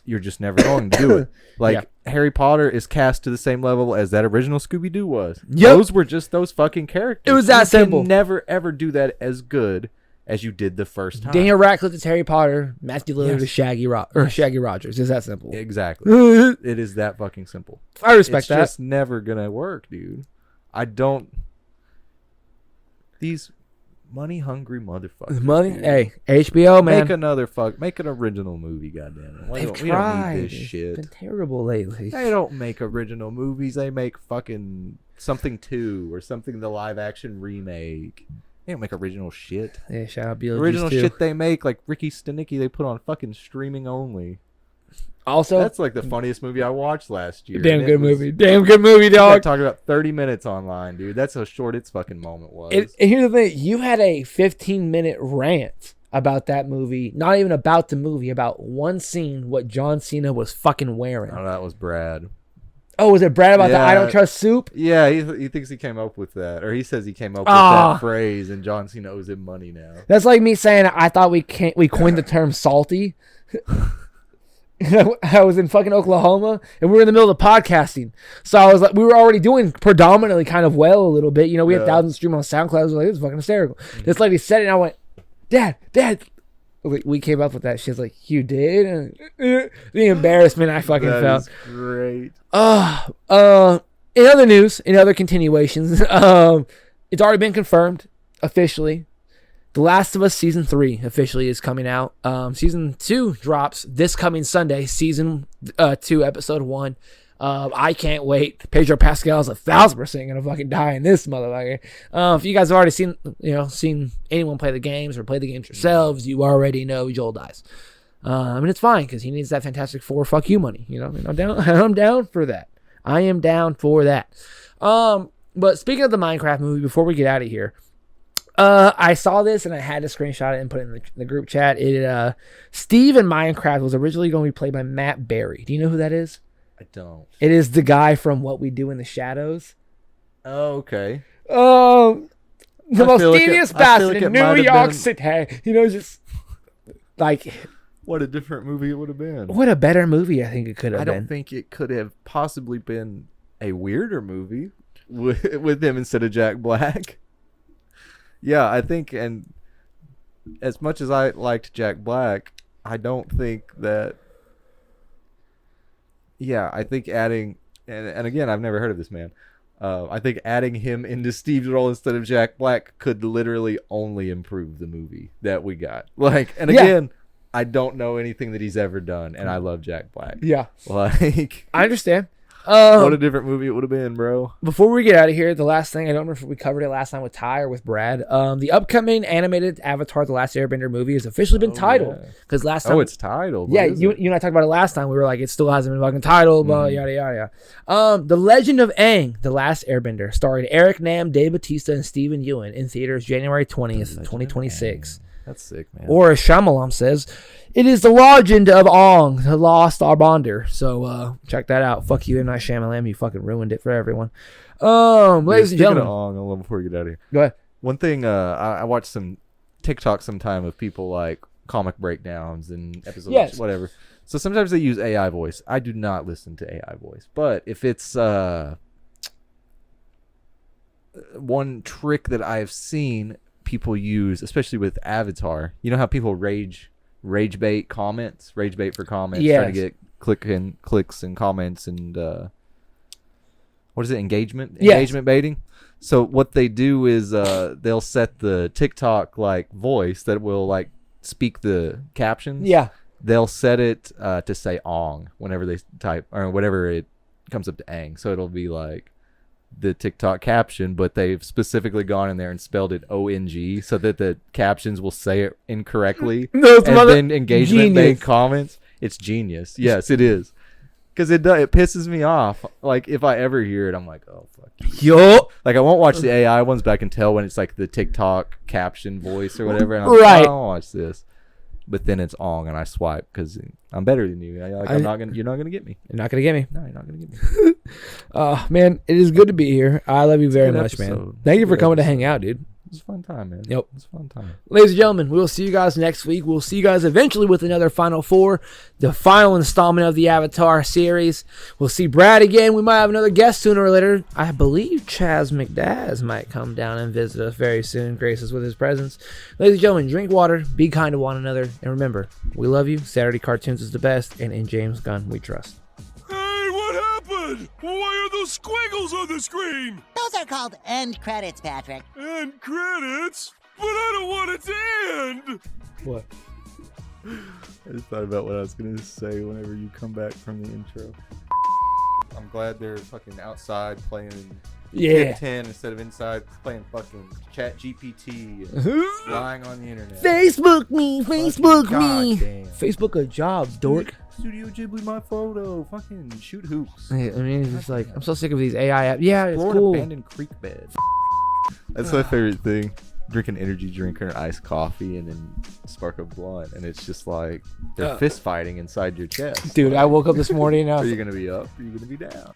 You're just never going to do it. Like, Harry Potter is cast to the same level as that original Scooby-Doo was. Yep. Those were just those fucking characters. It was that simple. You can never, ever do that as good as you did the first time. Daniel Radcliffe is Harry Potter. Matthew Lillard Yes. is Shaggy Rogers. It's that simple. Exactly. It is that fucking simple. I respect that. It's just never gonna work, dude. I don't. These money hungry motherfuckers. Money, dude. hey, HBO, man. Make an original movie, goddamn it. They've We don't tried. need this It's shit. been terrible lately. They don't make original movies. They make fucking something 2 or something the live action remake. They don't make original shit. Yeah, shout out Beetlejuice Original too. shit they make, like Ricky Stenicki, they put on fucking streaming only. Also, That's like the funniest movie I watched last year. damn and good movie. Damn good movie, I dog. talked about 30 minutes online, dude. That's how short its fucking moment was. And here's the thing: you had a 15-minute rant about that movie. Not even about the movie, about one scene. What John Cena was fucking wearing. Oh, that was Brad. Oh, was it Brad about the Yeah. I don't trust soup? Yeah, he thinks he came up with that, or he says he came up with that phrase, and John Cena owes him money now. That's like me saying I thought we coined the term salty. I was in fucking Oklahoma and we were in the middle of podcasting. So I was like, we were already doing predominantly kind of well a little bit. You know, we had thousands of streams on SoundCloud. I was like, this is fucking hysterical. This lady said it and I went, Dad. We came up with that. She's like, you did? The embarrassment I fucking felt. That is great. In other news, in other continuations, it's already been confirmed officially. The Last of Us Season 3 officially is coming out. Season 2 drops this coming Sunday. Season 2, Episode 1. I can't wait. Pedro Pascal is 1,000% gonna fucking die in this motherfucker. If you guys have already seen anyone play the games or play the games yourselves, you already know Joel dies. I mean, it's fine because he needs that Fantastic Four fuck you money. You know, I'm down. I'm down for that. I am down for that. But speaking of the Minecraft movie, before we get out of here. I saw this and I had to screenshot it and put it in the group chat. Steve in Minecraft was originally going to be played by Matt Berry. Do you know who that is? I don't. It is the guy from What We Do in the Shadows. Oh, okay. The most devious bastard like in it might New have York been- City. You know, just like What a different movie it would have been. what a better movie I think it could have I been. don't think it could have possibly been a weirder movie with him instead of Jack Black. Yeah, I think, and as much as I liked Jack Black, I don't think that. Yeah, I think adding, and again, I've never heard of this man. I think adding him into Steve's role instead of Jack Black could literally only improve the movie that we got. Like, and again, I don't know anything that he's ever done, and I love Jack Black. Yeah, Like, I understand. what a different movie it would have been, bro. Before we get out of here, the last thing, I don't know if we covered it last time with Ty or with Brad. The upcoming animated Avatar: The Last Airbender movie has officially been titled. Because last time, it's titled. yeah, What is you it? and I talked about it last time. We were like, it still hasn't been fucking titled, but yada yada yada. The Legend of Aang: The Last Airbender, starring Eric Nam, Dave Bautista, and Stephen Ewan, in theaters January 20th, 2026. That's sick, man. Or as Shyamalan says, it is the legend of Aang, the lost Airbender. So check that out. Fuck you, M. Night Shyamalan. You fucking ruined it for everyone. Ladies and gentlemen. Before we get out of here. Go ahead. One thing, I watched some TikTok sometime of people like comic breakdowns and episodes, Yes. whatever. So sometimes they use AI voice. I do not listen to AI voice. But if it's one trick that I've seen people use, especially with Avatar, you know how people rage bait comments, rage bait for comments, trying to get clicks and comments and what is it, engagement baiting. So what they do is they'll set the TikTok like voice that will like speak the captions. Yeah. They'll set it to say ong whenever they type, or whenever it comes up to ang. So it'll be like the TikTok caption, but they've specifically gone in there and spelled it ONG so that the captions will say it incorrectly. No, and then engagement based comments. It's genius. Yes, it is. Because it pisses me off. Like, if I ever hear it, I'm like, oh, fuck. Yo. Like, I won't watch the AI ones, but I can tell when it's like the TikTok caption voice or whatever. And I'm Right. like, I don't watch this. But then it's ong, and I swipe because I'm better than you. You're not gonna get me. You're not going to get me. No, you're not gonna get me. Man, it is good to be here. I love you very much, man. episode. Thank you for Good coming to episode. hang out, dude. was a fun time, man. Yep. It was a fun time. Ladies and gentlemen, we'll see you guys next week. We'll see you guys eventually with another Final Four, the final installment of the Avatar series. We'll see Brad again. We might have another guest sooner or later. I believe Chaz McDaz might come down and visit us very soon, grace us with his presence. Ladies and gentlemen, drink water, be kind to one another, and remember, we love you. Saturday Cartoons is the best, and in James Gunn, we trust. Hey, what happened? Why are those squiggles on the screen? Those are called end credits, Patrick. End credits? But I don't want it to end! What? I just thought about what I was going to say whenever you come back from the intro. I'm glad they're fucking outside playing Yeah. 10 instead of inside playing fucking Chat GPT and lying on the internet. Facebook me, Facebook me. Goddamn. Facebook a job, dork. Studio Ghibli my photo. Fucking shoot hoops. I mean, it's just like, I'm so sick of these AI apps. Yeah, it's Explore an cool. abandoned creek bed. That's my favorite thing. Drink an energy drink or an iced coffee and then spark a blunt. And it's just like they're fist fighting inside your chest. Dude, I woke up this morning and I Are was you going to be up? Or are you going to be down?